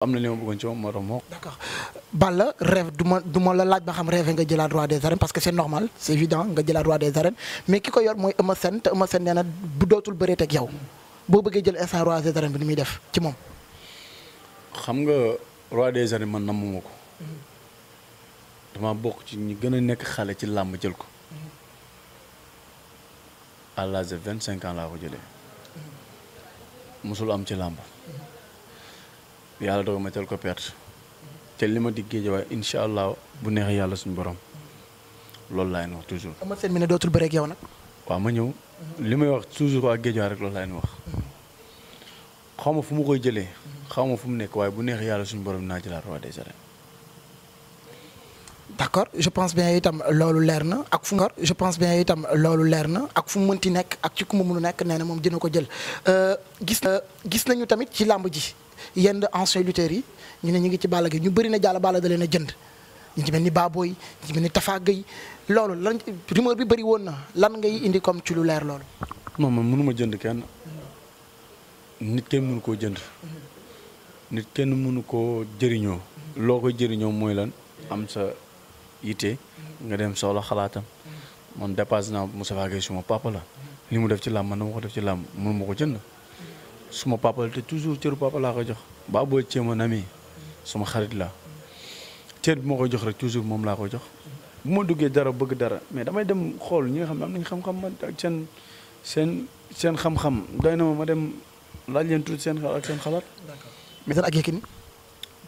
am na li ma bëggoon ci moom moo tax moo. d'accord Balla rêve du ma la laaj ba xam rêve nga jëlaat roi des arènes parce que c'est normal c'est évident nga jëlaat roi des arènes mais ki ko yor mooy Eumeu Sène te Eumeu Sène nee na bu dootul bëreet ak yow boo bëggee jël instant roi des arènes bi ni muy def ci moom. xam nga roi des arènes man namuma ko. dama bokk ci ñi gën a nekk xale ci làmb jël ko. à l'âge de 25 ans laa ko jëlee. musul am ci làmb. yàlla doog ma teel ko perte. te li ma di géejawaay incha allah bu neexee yàlla suñu borom loolu laay wax toujours. Eumeu Sène mi ne dootul bëreeg yow nag. waaw ma ñëw. li may wax toujours waa géejawaay rek loolu laay wax. xaw ma fu mu koy jëlee. xaw ma fu mu nekk waaye bu neexee yàlla suñu borom naa jëlaat roi des arènes. d'accord je pense bien itam loolu leer na ak fu je pense bien itam loolu leer na ak fu mu mënti nekk ak ci ku mu mënu nekk nee na moom dina ko jël gis nañu tamit ci làmb ji yenn anciens lutteurs yi ñu ne ñu ngi ci Balla Gaye ñu bëri na jàll Balla da leen a jënd ñu ci mel ni Baboy ñu ci mel ni Tafa Gueye loolu lan rumeur bi bëri woon na lan ngay indi comme ci lu leer loolu. non man mënuma jënd kenn nit kenn mënu koo jënd nit kenn mënu koo jëriñoo loo koy jëriñoo mooy lan am sa yitte nga dem soxla xalaatam man dépassé naa Moustapha Gueye suma papa la li mu def ci làmb man dama ko def ci làmb mënuma ko jënd suma papa la te toujours cëru papa laa ko jox ba boo cee mon ami suma xarit la cër bi moo koy jox rek toujours moom laa koy jox bu ma duggee dara bëgg dara mais damay dem xool ñi nga xam ne am nañ xam-xam man ak seen xam-xam doy na ma dem laaj leen tuuti seen xalaat ak seen xalaat. mais ak Yékini.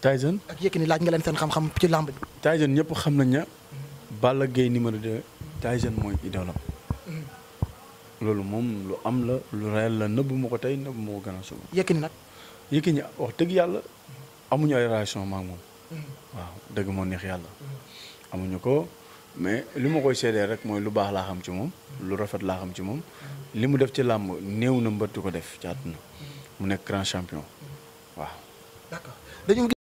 Tyson ak Yékini laaj nga leen seen xam-xam ci làmb bi. Tyson ñëpp xam nañ ne Balla Gaye numéro 2 Tyson mooy idolam loolu moom lu am la lu réel la nëbbu ma ko tey nëbbu ma ko gën a suba. Yékini nag. Yékini wax dëgg yàlla amuñu ay relation ma ak moom. waaw dëgg moo neex yàlla. amuñu ko mais li ma koy seedee rek mooy lu baax laa xam ci moom. lu rafet laa xam ci moom. li mu def ci làmb néew na mbëtt ko def ci àdduna mu nekk grand champion waaw. d'accord dañu